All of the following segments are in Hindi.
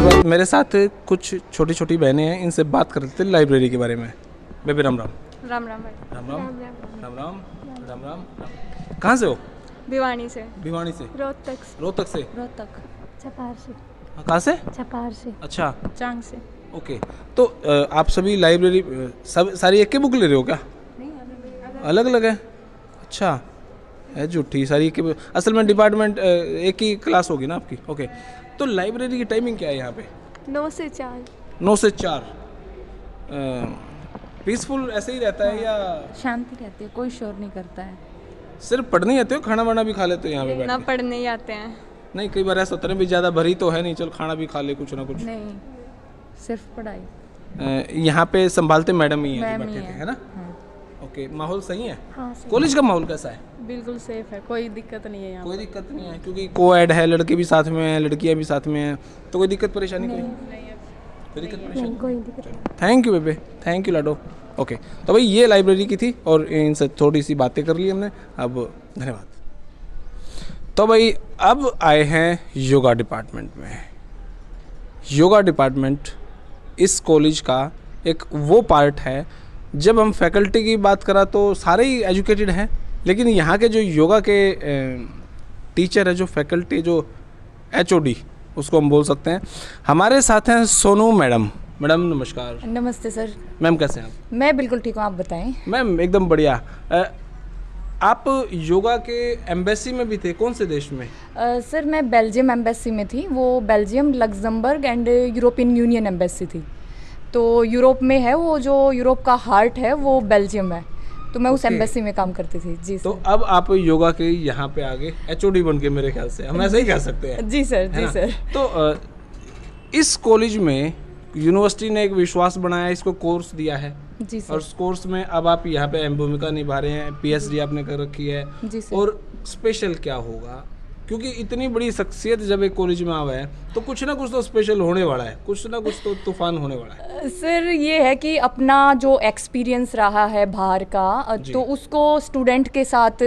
मेरे साथ कुछ छोटी छोटी बहनें हैं, इनसे बात कर लेते हैं लाइब्रेरी के बारे में। बेबी राम राम। राम राम भाई। राम राम राम राम राम राम। कहाँ से हो? भिवानी से। भिवानी से? रोहतक से। रोहतक से? रोहतक। छपार से। कहाँ से? छपार से। अच्छा, चांग से। ओके। तो आप सभी लाइब्रेरी सब सारी एक के बुक ले रहे हो क्या? नहीं, अलग अलग है? अच्छा है, झूठी सारी एक के। असल में डिपार्टमेंट एक ही क्लास होगी ना आपकी? ओके। तो लाइब्रेरी की टाइमिंग क्या है यहाँ पे? 9 से 4। 9 से 4। पीसफुल ऐसे ही रहता है या शांति रहती है, कोई शोर नहीं करता है। सिर्फ पढ़ने ही आते हो, खाना वाना भी खा लेते हो यहाँ पे बैठ ना के? पढ़ने ही आते हैं। नहीं, कई बार ऐसा होता है ना भी ज़्यादा भरी तो है नहीं, चल खाना भी खा ले कुछ ना कुछ। नहीं, सिर्फ पढ़ाई। यहाँ पे संभालते मैडम ही हैं मैम जो ही बैठे थे, है। है ना? हाँ। ओके, माहौल सही है? हाँ। कॉलेज का माहौल कैसा है? बिल्कुल सेफ है, कोई दिक्कत नहीं है यहाँ। कोई दिक्कत नहीं है क्योंकि कोएड है, लड़के भी साथ में हैं, लड़कियाँ भी साथ में हैं, तो कोई दिक्कत परेशानी कोई दिक्कत परेशानी? कोई दिक्कत। थैंक यू बेबे, थैंक यू लाडो। ओके, तो भाई ये लाइब्रेरी की थी और इनसे थोड़ी सी बातें कर ली हमने। अब धन्यवाद। तो भाई अब आए हैं योगा डिपार्टमेंट में। योगा डिपार्टमेंट इस कॉलेज का एक वो पार्ट है, जब हम फैकल्टी की बात करा तो सारे ही एजुकेटेड हैं, लेकिन यहाँ के जो योगा के टीचर है, जो फैकल्टी, जो HOD उसको हम बोल सकते हैं, हमारे साथ हैं सोनू मैडम। मैडम नमस्कार। नमस्ते सर। मैम कैसे हैं आप? मैं बिल्कुल ठीक हूँ, आप बताएं। मैम एकदम बढ़िया। आप योगा के एम्बेसी में भी थे, कौन से देश में? सर मैं बेल्जियम एम्बेसी में थी, वो Belgium, Luxembourg and European union embassy थी। तो यूरोप में है वो, जो यूरोप का हार्ट है वो बेल्जियम है, तो मैं उस एम्बेसी में काम करती थी। जी तो सर। अब आप योगा के यहाँ पे आगे HOD बन के, मेरे ख्याल से हम ऐसा ही कह सकते हैं। जी सर, जी सर। तो इस कॉलेज में यूनिवर्सिटी ने एक विश्वास बनाया, इसको कोर्स दिया है जी सर। और उस कोर्स में अब आप यहाँ पे अहम भूमिका निभा रहे हैं। PhD आपने कर रखी है। जी सर। और स्पेशल क्या होगा, क्योंकि इतनी बड़ी शख्सियत जब एक कॉलेज में आवा है तो कुछ ना कुछ तो स्पेशल होने वाला है, कुछ ना कुछ तो तूफान होने वाला है। सर ये है कि अपना जो एक्सपीरियंस रहा है बाहर का, तो उसको स्टूडेंट के साथ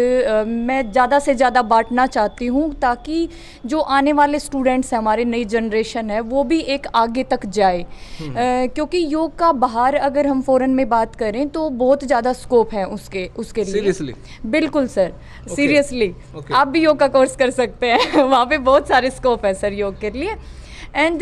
मैं ज़्यादा से ज़्यादा बांटना चाहती हूँ, ताकि जो आने वाले स्टूडेंट्स हैं, हमारे नई जनरेशन है, वो भी एक आगे तक जाए। क्योंकि योग का बाहर अगर हम फ़ॉरेन में बात करें तो बहुत ज़्यादा स्कोप है उसके लिए। सीरियसली? बिल्कुल सर, सीरियसली। आप भी योग का कोर्स कर सकते हैं वहाँ पे बहुत सारे स्कोप है सर योग के लिए। एंड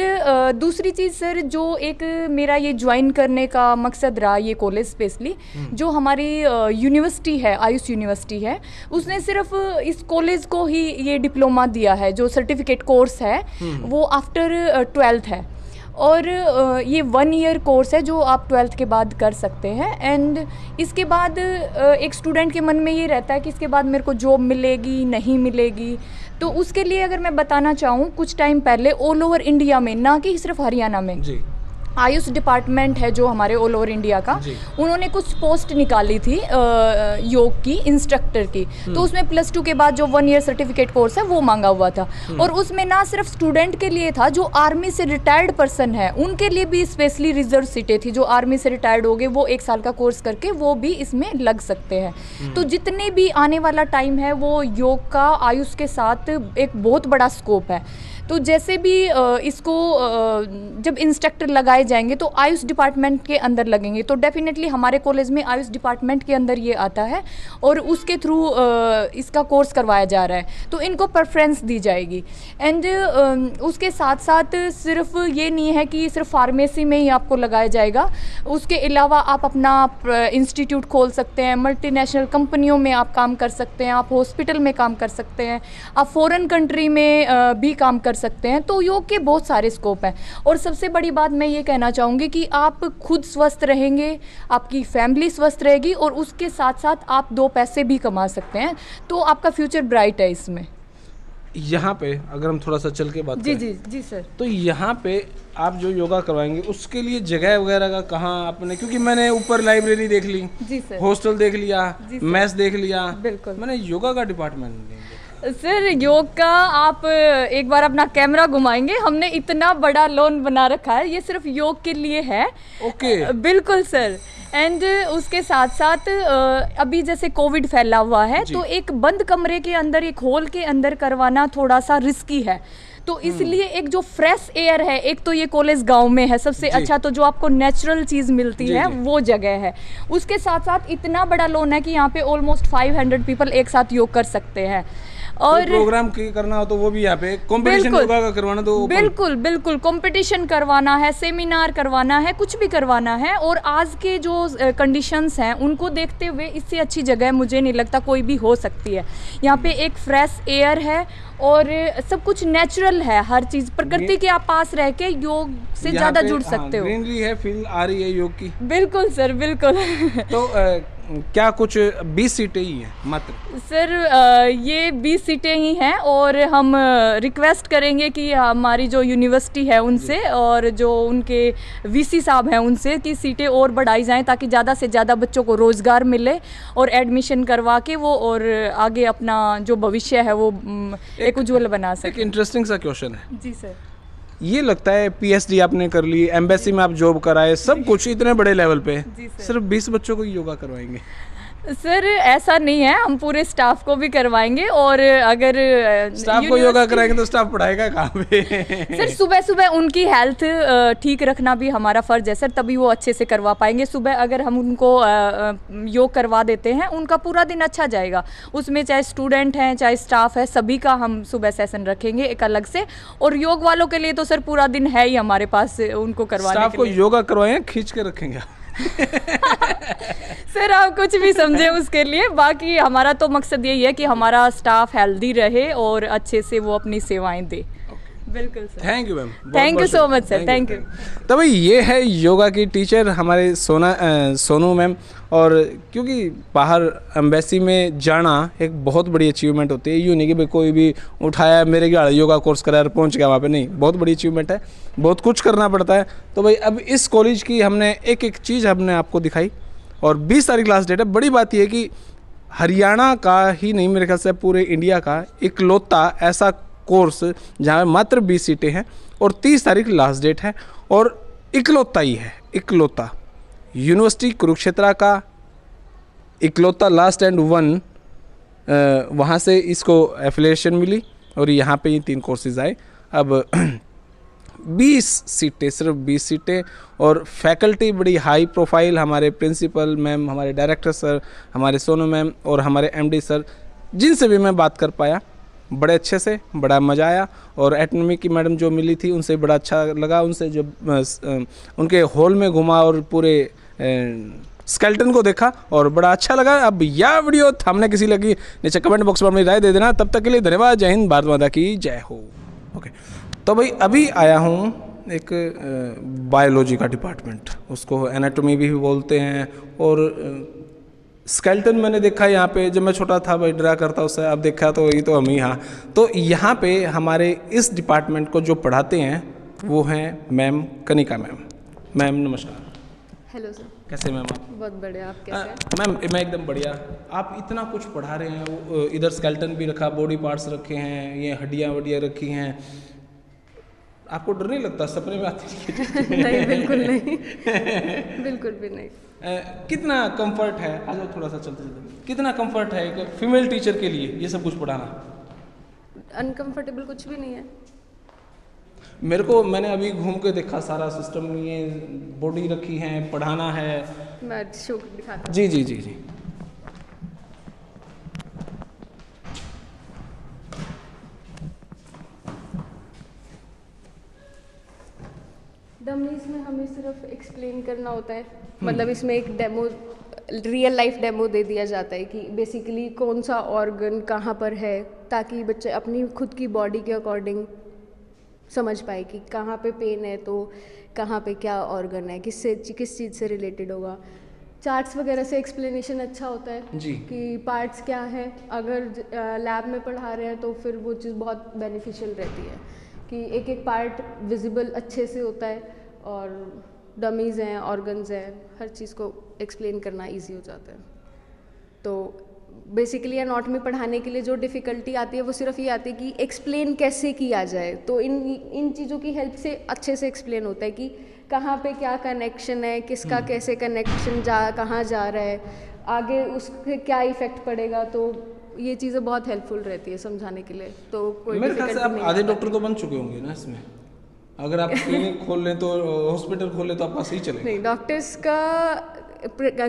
दूसरी चीज़ सर, जो एक मेरा ये ज्वाइन करने का मकसद रहा, ये कॉलेज स्पेशली जो हमारी यूनिवर्सिटी है, आयुष यूनिवर्सिटी है, उसने सिर्फ इस कॉलेज को ही ये डिप्लोमा दिया है, जो सर्टिफिकेट कोर्स है वो आफ्टर 12th है। और ये 1 ईयर कोर्स है जो आप 12th के बाद कर सकते हैं। एंड इसके बाद एक स्टूडेंट के मन में ये रहता है कि इसके बाद मेरे को जॉब मिलेगी नहीं मिलेगी, तो उसके लिए अगर मैं बताना चाहूँ, कुछ टाइम पहले ऑल ओवर इंडिया में, ना कि सिर्फ हरियाणा में, जी, आयुष डिपार्टमेंट है जो हमारे ऑल ओवर इंडिया का, उन्होंने कुछ पोस्ट निकाली थी योग की, इंस्ट्रक्टर की। तो उसमें +2 के बाद जो 1 ईयर सर्टिफिकेट कोर्स है वो मांगा हुआ था। और उसमें ना सिर्फ स्टूडेंट के लिए था, जो आर्मी से रिटायर्ड पर्सन है उनके लिए भी स्पेशली रिजर्व सीटें थी। जो आर्मी से रिटायर्ड हो गए वो 1 साल का कोर्स करके वो भी इसमें लग सकते हैं। तो जितने भी आने वाला टाइम है वो योग का आयुष के साथ एक बहुत बड़ा स्कोप है। तो जैसे भी इसको जब इंस्ट्रक्टर लगाए जाएंगे तो आयुष डिपार्टमेंट के अंदर लगेंगे, तो डेफिनेटली हमारे कॉलेज में आयुष डिपार्टमेंट के अंदर ये आता है और उसके थ्रू इसका कोर्स करवाया जा रहा है, तो इनको प्रेफरेंस दी जाएगी। एंड उसके साथ साथ सिर्फ ये नहीं है कि सिर्फ फार्मेसी में ही आपको लगाया जाएगा, उसके अलावा आप अपना इंस्टीट्यूट खोल सकते हैं, मल्टीनेशनल कंपनियों में आप काम कर सकते हैं, आप हॉस्पिटल में काम कर सकते हैं, आप फॉरेन कंट्री में भी काम कर सकते हैं। तो योग के बहुत सारे स्कोप हैं। और सबसे बड़ी बात मैं ये कहना चाहूँगी कि आप खुद स्वस्थ रहेंगे, आपकी फैमिली स्वस्थ रहेगी, और उसके साथ साथ आप 2 पैसे भी कमा सकते हैं, तो आपका फ्यूचर ब्राइट है इसमें। यहाँ पे अगर हम थोड़ा सा चल के बात जी करें, जी जी सर। तो यहाँ पे आप जो योगा करवाएंगे उसके लिए जगह वगैरह का कहाँ आपने, क्योंकि मैंने ऊपर लाइब्रेरी देख ली, जी सर, हॉस्टल देख लिया, मैस देख लिया, बिल्कुल, मैंने योगा का डिपार्टमेंट नहीं देखा। सर योग का आप एक बार अपना कैमरा घुमाएंगे, हमने इतना बड़ा लॉन बना रखा है, ये सिर्फ योग के लिए है। ओके, बिल्कुल सर। एंड उसके साथ साथ अभी जैसे कोविड फैला हुआ है, तो एक बंद कमरे के अंदर, एक हॉल के अंदर करवाना थोड़ा सा रिस्की है। तो इसलिए एक जो फ्रेश एयर है, एक तो ये कॉलेज गांव में है सबसे अच्छा, तो जो आपको नेचुरल चीज़ मिलती है वो जगह है। उसके साथ साथ इतना बड़ा लॉन है कि यहाँ पे ऑलमोस्ट 500 पीपल एक साथ योग कर सकते हैं। और प्रोग्राम करना हो तो वो भी यहाँ पे कंपटीशन योगा का करवाना तो बिल्कुल बिल्कुल कंपटीशन करवाना है, सेमिनार करवाना है, कुछ भी करवाना है। और आज के जो कंडीशंस हैं उनको देखते हुए इससे अच्छी जगह मुझे नहीं लगता कोई भी हो सकती है। यहाँ पे एक फ्रेश एयर है और सब कुछ नेचुरल है, हर चीज़ प्रकृति के आप पास रह के योग से ज़्यादा जुड़ सकते हो। ग्रीनरी है, फील आ रही है योग की। बिल्कुल सर, बिल्कुल। तो क्या कुछ 20 सीटें ही हैं मात्र? सर ये 20 सीटें ही हैं और हम रिक्वेस्ट करेंगे कि हमारी जो यूनिवर्सिटी है उनसे और जो उनके वीसी साहब हैं उनसे कि सीटें और बढ़ाई जाएं ताकि ज़्यादा से ज़्यादा बच्चों को रोज़गार मिले और एडमिशन करवा के वो और आगे अपना जो भविष्य है वो एक उज्ज्वल बना सके। एक इंटरेस्टिंग सा क्वेश्चन है जी सर। ये लगता है पीएचडी आपने कर ली, एम्बेसी में आप जॉब कराए, सब कुछ इतने बड़े लेवल पे, सिर्फ 20 बच्चों को योगा करवाएंगे? सर ऐसा नहीं है, हम पूरे स्टाफ को भी करवाएंगे और अगर स्टाफ को योगा कराएंगे तो स्टाफ पढ़ाएगा कहाँ पे? सर सुबह सुबह उनकी हेल्थ ठीक रखना भी हमारा फ़र्ज है सर, तभी वो अच्छे से करवा पाएंगे। सुबह अगर हम उनको योग करवा देते हैं उनका पूरा दिन अच्छा जाएगा। उसमें चाहे स्टूडेंट हैं चाहे स्टाफ है, सभी का हम सुबह सेशन रखेंगे एक अलग से। और योग वालों के लिए तो सर पूरा दिन है ही हमारे पास उनको करवाने स्टाफ को योगा करवाएंगे, खींच के रखेंगे? सर आप कुछ भी समझे उसके लिए, बाकी हमारा तो मकसद यही है कि हमारा स्टाफ हेल्दी रहे और अच्छे से वो अपनी सेवाएं दे। बिल्कुल sir. Thank you ma'am, thank you so much sir, thank you. तो भाई ये है योगा की टीचर हमारे सोनू मैम। और क्योंकि बाहर एम्बेसी में जाना एक बहुत बड़ी अचीवमेंट होती है, यूँ नहीं कि भाई कोई भी उठाया मेरे क्या योगा कोर्स करा पहुंच गया वहाँ पे, नहीं, बहुत बड़ी अचीवमेंट है, बहुत कुछ करना पड़ता है। तो भाई अब इस कॉलेज की हमने एक एक चीज़ हमने आपको दिखाई और 20 तारीख लास्ट डेट है। बड़ी बात यह है कि हरियाणा का ही नहीं, मेरे ख्याल से पूरे इंडिया का इकलौता ऐसा कोर्स जहाँ मात्र 20 सीटें हैं और 30 तारीख लास्ट डेट है और इकलौता ही है, इकलौता यूनिवर्सिटी कुरुक्षेत्र का इकलौता लास्ट एंड वन, वहाँ से इसको एफिलिएशन मिली और यहाँ पे ये 3 कोर्सेज आए। अब 20 सीटें, सिर्फ 20 सीटें और फैकल्टी बड़ी हाई प्रोफाइल, हमारे प्रिंसिपल मैम, हमारे डायरेक्टर सर, हमारे सोनू मैम और हमारे एमडी सर, जिनसे भी मैं बात कर पाया बड़े अच्छे से, बड़ा मज़ा आया। और एटनॉमी की मैडम जो मिली थी उनसे बड़ा अच्छा लगा, उनसे जब उनके हॉल में घुमा और पूरे स्केल्टन को देखा और बड़ा अच्छा लगा। अब यह वीडियो थामने किसी लगी नीचे कमेंट बॉक्स में अपनी राय दे देना। तब तक के लिए धन्यवाद। जय हिंद, भारत माता की जय हो। ओके, तो भाई अभी आया हूँ एक बायोलॉजी का डिपार्टमेंट, उसको एनाटॉमी भी बोलते हैं। और स्केल्टन मैंने देखा यहाँ पे, जब मैं छोटा था भाई डरा करता उससे, अब देखा तो ये तो हम ही। हाँ, तो यहाँ पे हमारे इस डिपार्टमेंट को जो पढ़ाते हैं वो हैं मैम कनिका मैम। मैम नमस्कार। Hello sir. कैसे मैम आप? बहुत बढ़िया, आप कैसे हैं? मैम मैं एकदम बढ़िया। आप इतना कुछ पढ़ा रहे हैं, इधर स्केल्टन भी रखा, बॉडी पार्ट्स रखे हैं, ये हड्डियाँ वड्डियाँ रखी हैं, आपको डर नहीं लगता? सपने में आती है? नहीं, बिल्कुल नहीं। बिल्कुल भी नहीं। कितना कंफर्ट है, आ जाओ थोड़ा सा चलते चलते, कितना कंफर्ट है एक फीमेल टीचर के लिए ये सब कुछ पढ़ाना? अनकंफर्टेबल कुछ भी नहीं है मेरे को। मैंने अभी घूम के देखा सारा सिस्टम, ये बॉडी रखी है, पढ़ाना है। मैं शो दिखाता हूँ। जी जी जी जी। डमीज में हमें सिर्फ एक्सप्लेन करना होता है, मतलब इसमें एक डेमो, रियल लाइफ डेमो दे दिया जाता है कि बेसिकली कौन सा ऑर्गन कहाँ पर है, ताकि बच्चे अपनी खुद की बॉडी के अकॉर्डिंग समझ पाए कि कहाँ पे पेन है तो कहाँ पे क्या ऑर्गन है, किस चीज़ से रिलेटेड होगा। चार्ट्स वगैरह से एक्सप्लेनेशन अच्छा होता है जी। कि पार्ट्स क्या है। अगर लैब में पढ़ा रहे हैं तो फिर वो चीज़ बहुत बेनिफिशियल रहती है कि एक एक पार्ट विजिबल अच्छे से होता है और डमीज़ हैं, ऑर्गन्स हैं, हर चीज़ को एक्सप्लेन करना इजी हो जाता है। तो बेसिकली एनाटॉमी पढ़ाने के लिए जो डिफ़िकल्टी आती है वो सिर्फ ये आती है कि एक्सप्लेन कैसे किया जाए। तो इन चीज़ों की हेल्प से अच्छे से एक्सप्लेन होता है कि कहाँ पे क्या कनेक्शन है, किसका कैसे कनेक्शन कहाँ जा रहा है, आगे उसके क्या इफ़ेक्ट पड़ेगा। तो ये चीज़ें बहुत हेल्पफुल रहती है समझाने के लिए, तो कोई मेरे ख्याल से difficulty आप नहीं आधे आता। डॉक्टर तो बन चुके होंगे ना इसमें। अगर आप क्लिनिक खोल लें तो हॉस्पिटल खोल लें तो आपका सही चलेगा। नहीं, डॉक्टर्स का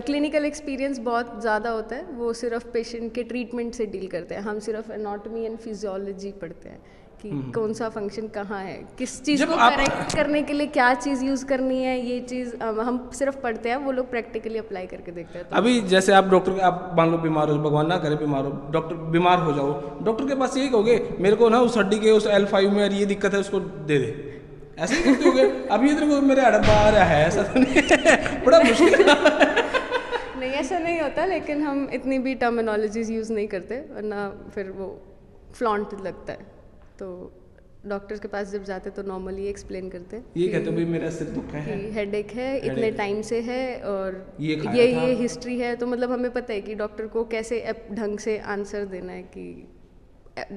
क्लिनिकल एक्सपीरियंस बहुत ज़्यादा होता है, वो सिर्फ पेशेंट के ट्रीटमेंट से डील करते हैं। हम सिर्फ एनाटॉमी एंड फिजियोलॉजी पढ़ते हैं कि कौन सा फंक्शन कहाँ है, किस चीज़ जब को आप- करेक्ट करने के लिए क्या चीज़ यूज़ करनी है, ये चीज़ हम सिर्फ पढ़ते हैं, वो लोग प्रैक्टिकली अप्लाई करके देखते हैं। तो अभी जैसे आप डॉक्टर, आप मान लो बीमार हो, भगवान ना करे बीमार हो, डॉक्टर बीमार हो जाओ, डॉक्टर के पास यही कहोगे मेरे को ना उस हड्डी के उस L5 में यार ये दिक्कत है, उसको दे दे, ऐसे ही करते होगे। अभी इधर को मेरे हड़ब्बा आ रहा है, ऐसा तो नहीं है। बड़ा मुश्किल है। नहीं, ऐसा नहीं होता, लेकिन हम इतनी भी टर्मिनोलॉजीज यूज़ नहीं करते, वरना फिर वो फ्लॉन्ट लगता है। तो डॉक्टर्स के पास जब जाते तो नॉर्मली एक्सप्लेन करते हैं ये कहते हो भाई मेरा सिर दुख है, कि हेडेक है, इतने टाइम से है, और ये खाया था। ये हिस्ट्री है, तो मतलब हमें पता है कि डॉक्टर को कैसे ढंग से आंसर देना है कि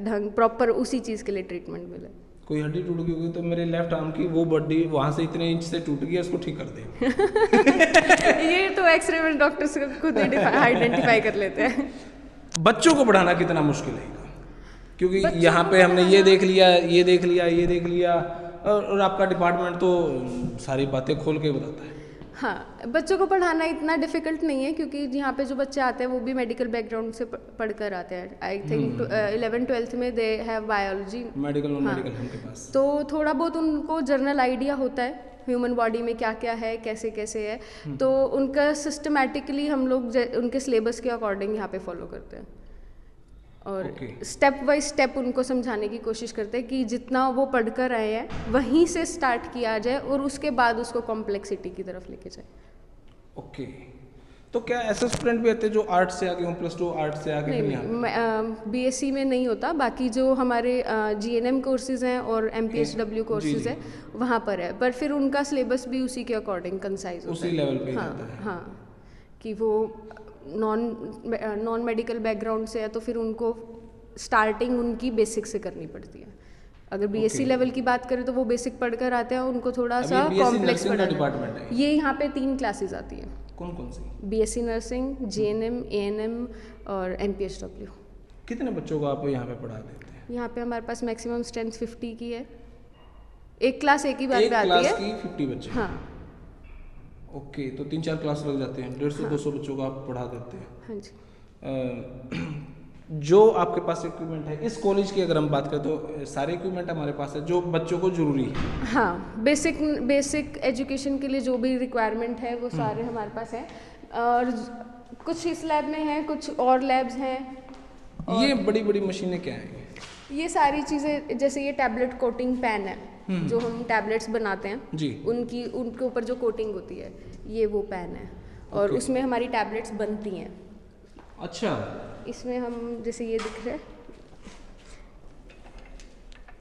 ढंग प्रॉपर उसी चीज़ के लिए ट्रीटमेंट मिले। कोई हड्डी टूट गई होगी तो मेरे लेफ्ट आर्म की वो बॉडी वहां से इतने इंच से टूट गई, उसको ठीक कर दे। ये तो एक्सरे में डॉक्टर्स खुद आइडेंटिफाई कर लेते हैं। बच्चों को पढ़ाना कितना मुश्किल है, क्योंकि यहाँ पे हमने ये देख लिया, ये देख लिया, ये देख लिया, और आपका डिपार्टमेंट तो सारी बातें खोल के बताता है। हाँ, बच्चों को पढ़ाना इतना डिफिकल्ट नहीं है, क्योंकि यहाँ पे जो बच्चे आते हैं वो भी मेडिकल बैकग्राउंड से पढ़कर आते हैं। आई थिंक 11th-12th में they have biology, medical non medical है उनके पास, तो थोड़ा बहुत उनको जनरल आइडिया होता है ह्यूमन बॉडी में क्या क्या है, कैसे कैसे है, तो उनका सिस्टमेटिकली हम लोग उनके सिलेबस के अकॉर्डिंग यहाँ पे फॉलो करते हैं, और स्टेप बाय स्टेप उनको समझाने की कोशिश करते हैं कि जितना वो पढ़कर आए हैं वहीं से स्टार्ट किया जाए, और उसके बाद उसको कॉम्प्लेक्सिटी की तरफ लेके जाए। ओके, तो क्या ऐसे स्टूडेंट भी आते हैं जो आर्ट से आगे हों, +2 आर्ट से आगे नहीं आते? बीएससी में नहीं होता, बाकी जो हमारे जीएनएम कोर्सेज हैं और एमपीएचडब्ल्यू कोर्सेज है वहाँ पर है, पर फिर उनका सिलेबस भी उसी के अकॉर्डिंग कंसाइज होता है, उसी लेवल पे ही हाँ रहता है। हाँ, कि वो नॉन मेडिकल बैकग्राउंड से है तो फिर उनको स्टार्टिंग उनकी बेसिक से करनी पड़ती है। अगर बीएससी लेवल की बात करें तो वो बेसिक पढ़कर आते हैं, उनको थोड़ा सा कॉम्प्लेक्स पढ़ाना डिपार्टमेंट है। ये यहाँ पे 3 क्लासेस आती हैं। कौन कौन सी? बीएससी नर्सिंग, जीएनएम, एएनएम और एमपीएचडब्ल्यू। कितने बच्चों को आप यहाँ पे पढ़ा देते हैं? यहाँ पे हमारे पास मैक्सिमम स्ट्रेंथ 50 की है, एक क्लास एक ही बार पे आती है। एक क्लास की 50 बच्चे? हाँ। ओके, तो 3-4 क्लास लग जाते हैं, 150-200 बच्चों को आप पढ़ा देते हैं। हाँ जी। जो आपके पास इक्विपमेंट है इस कॉलेज की अगर हम बात करें तो सारे इक्विपमेंट हमारे पास है जो बच्चों को जरूरी है। हाँ, बेसिक एजुकेशन के लिए जो भी रिक्वायरमेंट है वो सारे हमारे पास है, और कुछ इस लैब में है, कुछ और लैब्स हैं। ये बड़ी बड़ी मशीनें क्या हैं? ये सारी चीज़ें, जैसे ये टैबलेट कोटिंग पेन है, जो हम टैबलेट्स बनाते हैं जी, उनके ऊपर जो कोटिंग होती है, ये वो पेन है, और उसमें हमारी टैबलेट्स बनती हैं। अच्छा, इसमें हम जैसे ये दिख रहा है,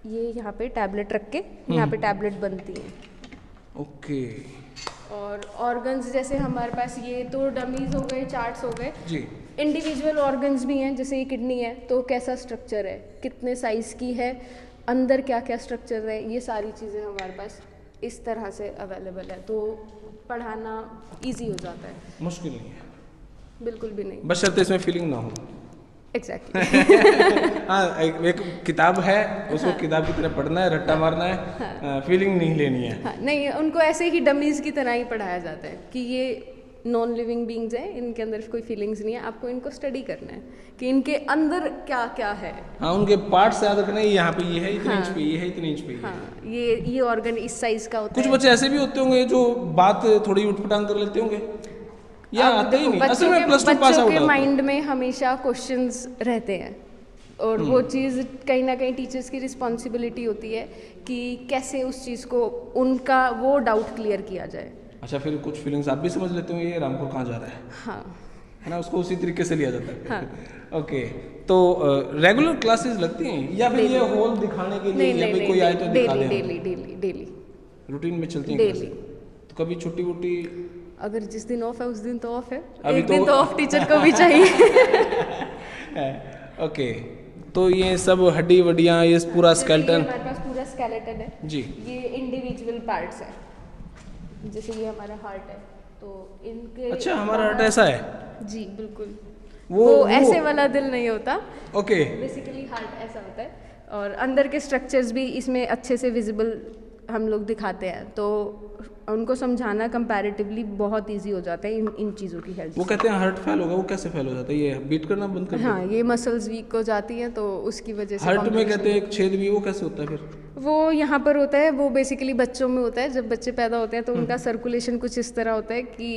ये यहाँ पे टैबलेट रख के यहाँ पे टैबलेट बनती हैं। ओके। और ऑर्गन्स जैसे हमारे पास ये तो डमीज हो गए, चार्ट्स हो गए जी। इंडिविजुअल ऑर्गन्स भी हैं, जैसे ये किडनी है तो कैसा स्ट्रक्चर है, कितने साइज़ की है, अंदर क्या क्या स्ट्रक्चर है, ये सारी चीज़ें हमारे पास इस तरह से अवेलेबल है, तो पढ़ाना इजी हो जाता है। मुश्किल नहीं है? बिल्कुल भी नहीं, बशर्ते इसमें फीलिंग ना हो। एग्जैक्टली। हाँ, एक किताब है, उसको किताब की तरह पढ़ना है, रट्टा मारना है, फीलिंग नहीं लेनी है। हाँ, नहीं, उनको ऐसे ही डमीज की तरह ही पढ़ाया जाता है कि ये नॉन लिविंग बींग्स हैं, इनके अंदर कोई फीलिंग्स नहीं है, आपको इनको स्टडी करना है कि इनके अंदर क्या क्या है। हाँ, उनके पार्ट्स याद रखना है, यहाँ पे ये है इतने इंच पे, ये है इतने इंच पे। हाँ, ये ऑर्गन इस साइज का होता है। कुछ बच्चे ऐसे भी होते होंगे जो बात थोड़ी उठपटांग कर लेते होंगे, या आते ही नहीं। असल में +2 पास आउट के माइंड में हमेशा क्वेश्चंस रहते हैं, और वो चीज़ कहीं ना कहीं टीचर्स की रिस्पॉन्सिबिलिटी होती है कि कैसे उस चीज़ को उनका वो डाउट क्लियर किया जाए। अच्छा, फिर कुछ फीलिंग्स आप भी समझ लेते होंगे ये रामपुर कहाँ जा रहा है? हाँ, है ना, उसको उसी तरीके से लिया जाता है। हाँ। ओके, तो रेगुलर क्लासेस लगती हैं या फिर ये हॉल दिखाने के लिए, या फिर कोई आए तो दिखा दें? डेली रूटीन में चलती हैं डेली। तो कभी छुट्टी वुट्टी? अगर जिस दिन ऑफ है उस दिन तो ऑफ है, अभी एक दिन तो ऑफ टीचर को भी चाहिए। ओके, तो ये सब हड्डी वड्डियाँ, ये पूरा स्केलेटन? हमारे पास पूरा स्केलेटन है जी। ये इंडिविजुअल पार्ट्स है, जैसे ये हमारा हार्ट है तो इनके। अच्छा, हमारा हार्ट ऐसा है? जी बिल्कुल। वो ऐसे वाला दिल नहीं होता, ओके बेसिकली हार्ट ऐसा होता है, और अंदर के स्ट्रक्चर्स भी इसमें अच्छे से विजिबल हम लोग दिखाते हैं, तो उनको समझाना कंपैरेटिवली बहुत इजी हो जाता है इन चीज़ों की हेल्प। वो कहते हैं हार्ट फेल होगा, वो कैसे फेल हो जाता है? ये बीट करना बंद कर हाँ, ये मसल्स वीक हो जाती हैं तो उसकी वजह से। हार्ट में कहते हैं एक छेद भी, वो कैसे होता है फिर? वो यहाँ पर होता है, वो बेसिकली बच्चों में होता है। जब बच्चे पैदा होते हैं तो उनका सर्कुलेशन कुछ इस तरह होता है कि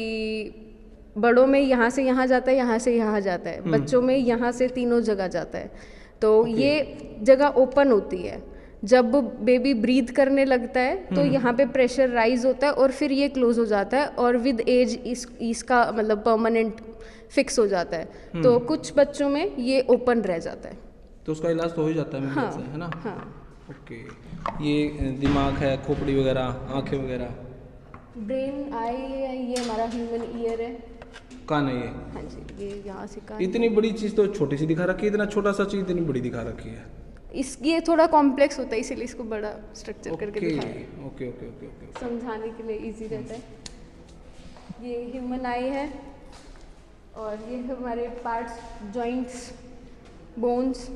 बड़ों में यहाँ से यहाँ जाता है, यहाँ से यहाँ जाता है, बच्चों में यहाँ से तीनों जगह जाता है। तो ये जगह ओपन होती है। जब बेबी ब्रीथ करने लगता है तो यहाँ पे प्रेशर राइज होता है और फिर ये क्लोज हो जाता है, और विद एज इसका मतलब परमानेंट फिक्स हो जाता है। तो कुछ बच्चों में ये ओपन रह जाता है, तो उसका इलाज तो हो ही जाता है हाँ, से, है ना? हाँ। ओके, ये दिमाग है, खोपड़ी वगैरह, आंखें वगैरह, ब्रेन आई है, ये हमारा ह्यूमन ईयर है, कान है ये। हाँ जी, ये यहाँ से कान। इतनी बड़ी चीज़ तो छोटी सी दिखा रखी है, इतना छोटा सा चीज़ इतनी बड़ी दिखा रखी है। ये थोड़ा कॉम्प्लेक्स होता है, इसीलिए इसको बड़ा स्ट्रक्चर करके ओके दिखाया है, ओके ओके ओके ओके। समझाने के लिए इजी रहता है। ये ह्यूमन आई है, और ये हमारे पार्ट्स, जॉइंट्स, बोन्स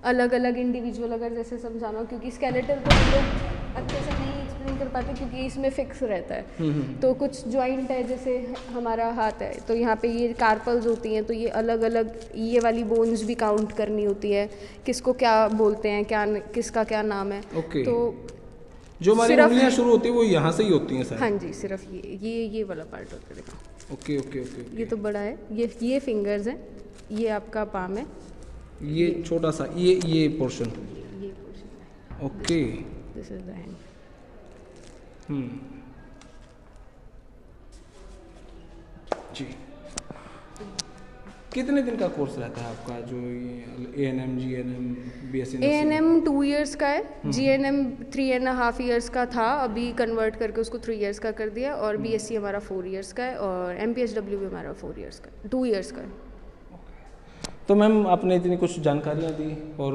अलग अलग इंडिविजुअल अगर जैसे समझाना हो, क्योंकि स्केलेटल को हम लोग अच्छे से नहीं एक्सप्लेन कर पाते क्योंकि इसमें फिक्स रहता है। तो कुछ जॉइंट है, जैसे हमारा हाथ है तो यहाँ पे ये कार्पल्स होती हैं, तो ये अलग अलग ये वाली बोन्स भी काउंट करनी होती है, किसको क्या बोलते हैं, क्या किसका क्या नाम है। ओके। तो जो हमारी उंगलियां शुरू होती है वो यहाँ से ही होती हैं सर? हाँ जी, सिर्फ ये वाला पार्ट होता है, देखो। Okay okay okay. ये तो बड़ा है, ये फिंगर्स हैं, ये आपका पाम है, ये छोटा सा ये पोर्शन। ये पोर्शन है, okay. This is the hand. जी, कितने दिन का कोर्स रहता है आपका जो ये ANM, GNM, BSc? ANM 2 years का है, GNM 3.5 इयर्स का था, अभी कन्वर्ट करके उसको 3 इयर्स का कर दिया, और BSc हमारा 4 इयर्स का है, और MPHW भी हमारा 4 इयर्स का, 2 इयर्स का है। तो मैम आपने इतनी कुछ जानकारियाँ दी और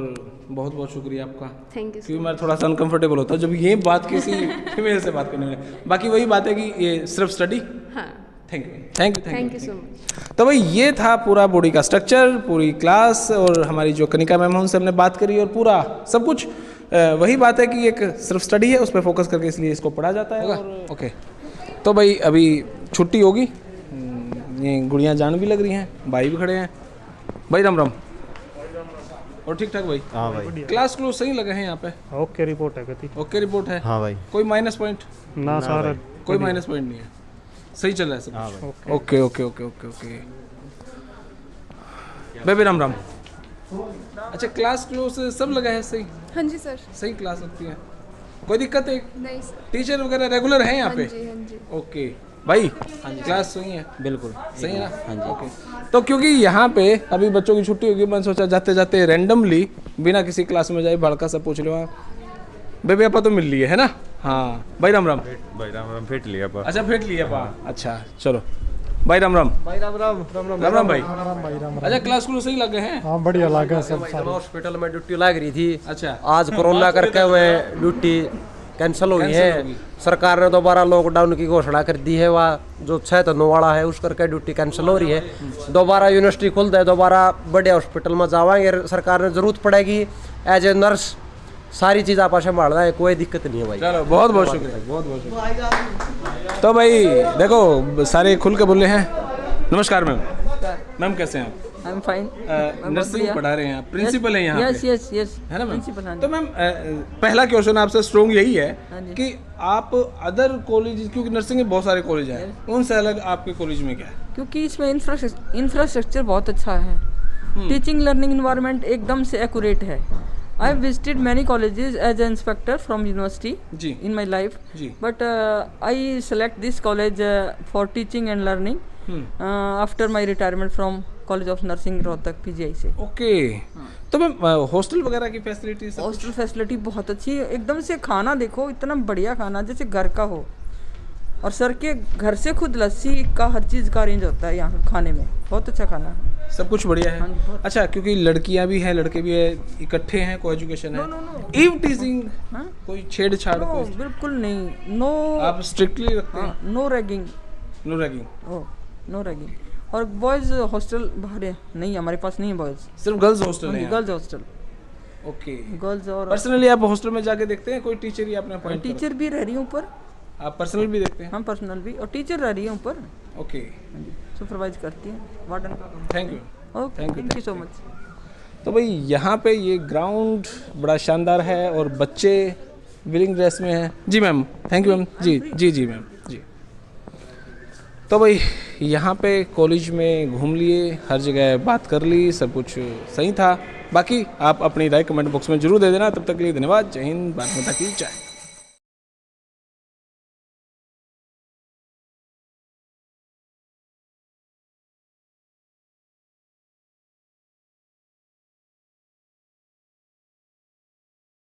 बहुत बहुत शुक्रिया आपका। Thank you. क्योंकि मैं थोड़ा सा अनकंफर्टेबल होता हूँ जब ये बात किसी फीमेल से बात करने में। बाकी वही बात है कि ये सिर्फ स्टडी। हाँ, thank you thank you thank you so much. तो भाई ये था पूरा बॉडी का स्ट्रक्चर, पूरी क्लास, और हमारी जो कनिका मैम है उनसे हमने बात करी, और पूरा सब कुछ वही बात है कि एक सिर्फ स्टडी है, उस पर फोकस करके इसलिए इसको पढ़ा जाता है। और ओके, तो भाई अभी छुट्टी होगी, ये गुड़ियाँ जान भी लग रही हैं, भाई भी खड़े हैं। भाई राम राम। और ठीक ठाक भाई? हाँ भाई, क्लास क्लोज सही लगे हैं यहाँ पे? ओके रिपोर्ट है कति। ओके रिपोर्ट है? हाँ भाई। कोई माइनस पॉइंट? ना सारा कोई माइनस पॉइंट नहीं है, सही चल रहा है सब? हाँ भाई। Okay okay okay okay okay. Baby Ram Ram. अच्छा, क्लास क्लोज सब लगा है सही? हाँ जी सर। सही क्लास लगती है, कोई दिक्कत है? नहीं सर। टीचर वगैरह रेगुलर हैं यहाँ पे? हाँ जी। ओके भाई, क्लास सही है? बिल्कुल सही है ना? हाँ जी। ओके, तो क्योंकि यहाँ पे अभी बच्चों की छुट्टी होगी, मैंने सोचा जाते जाते रैंडमली बिना किसी क्लास में जाए भड़का सब पूछ लो। बेबी आपा तो मिल लिए है ना? हाँ भाई राम राम। भाई राम राम फेट लिया पा। अच्छा फेंट लिया पा, अच्छा चलो भाई राम राम। भाई राम राम राम राम राम राम भाई। भाई राम अच्छा, क्लास को सही लगे हैं? हाँ बढ़िया लगा सब सारे। हॉस्पिटल में ड्यूटी लग रही थी, अच्छा, आज कोरोना करके हुए ड्यूटी कैंसिल हो गई कैंसिल है। होगी। सरकार ने दोबारा लॉकडाउन की घोषणा कर दी है, वह जो 6 तनों वाला है उस करके ड्यूटी कैंसिल हो रही है। दोबारा यूनिवर्सिटी खुल दे, दोबारा बड़े हॉस्पिटल में जावाएंगे, सरकार ने जरूरत पड़ेगी एज ए नर्स, सारी चीज़ आप संभालना है, कोई दिक्कत नहीं है भाई। चलो बहुत बहुत शुक्रिया, बहुत बहुत शुक्रिया। तो भाई देखो सारे खुल के बोले हैं। नमस्कार मैम। मैम कैसे हैं आप? I am fine. नर्सिंग पढ़ा रहे हैं आप, प्रिंसिपल हैं यहाँ यस पे, यस यस है ना मैम? प्रिंसिपल। हाँ तो मैम पहला क्वेश्चन आपसे स्ट्रॉन्ग यही है हाँ जी। कि आप अदर कॉलेज, क्योंकि नर्सिंग में बहुत सारे कॉलेज हैं, उनसे अलग आपके कॉलेज में क्या है? क्योंकि इसमें इंफ्रास्ट्रक्चर बहुत अच्छा है, टीचिंग लर्निंग इन्वायरमेंट एकदम से एक्यूरेट है। I have visited many colleges as a inspector from university जी in my life, जी। but I select this college for teaching and learning after my retirement from College of Nursing Rohtak PGI से। ओके, तो मैम हॉस्टल वगैरह की फैसिलिटी? हॉस्टल फैसिलिटी बहुत अच्छी है, एकदम से खाना देखो, इतना बढ़िया खाना जैसे घर का हो, और सर के घर से खुद लस्सी का हर चीज़ का अरेंज होता है यहाँ खाने में, बहुत अच्छा खाना है, सब कुछ बढ़िया है। हाँ जी, बहुत अच्छा, क्योंकि लड़कियां भी हैं लड़के भी है, इकट्ठे हैं, को एजुकेशन है? No. ईव टीजिंग, हाँ? कोई छेड़छाड़? नो कोई बिल्कुल नहीं, नो। आप स्ट्रिक्टली रखते हैं? हाँ, no ragging. No ragging. Oh no ragging. और बॉयज़ हॉस्टल बाहर है, नहीं हमारे पास नहीं है बॉयज़, सिर्फ गर्ल्स हॉस्टल है? Girls hostel, okay. गर्ल्स। और पर्सनली आप हॉस्टल में जाके देखते हैं कोई टीचर या अपने अपॉइंट? टीचर भी रह रही है ऊपर, आप पर्सनल भी देखते हैं? हम पर्सनल भी, और टीचर रह रही है ऊपर, ओके, सुपरवाइज करती है, वार्डन का काम। Thank you. Okay, Thank you, thank you so much. तो भाई यहाँ पे ये ग्राउंड बड़ा शानदार है और बच्चे विलिंग ड्रेस में हैं। जी मैम, थैंक यू मैम। जी जी जी मैम जी। तो भाई यहाँ पे कॉलेज में घूम लिए, हर जगह बात कर ली, सब कुछ सही था। बाकी आप अपनी राय कमेंट बॉक्स में जरूर दे देना। तब तक के लिए धन्यवाद। जय हिंद, भारत माता की जय।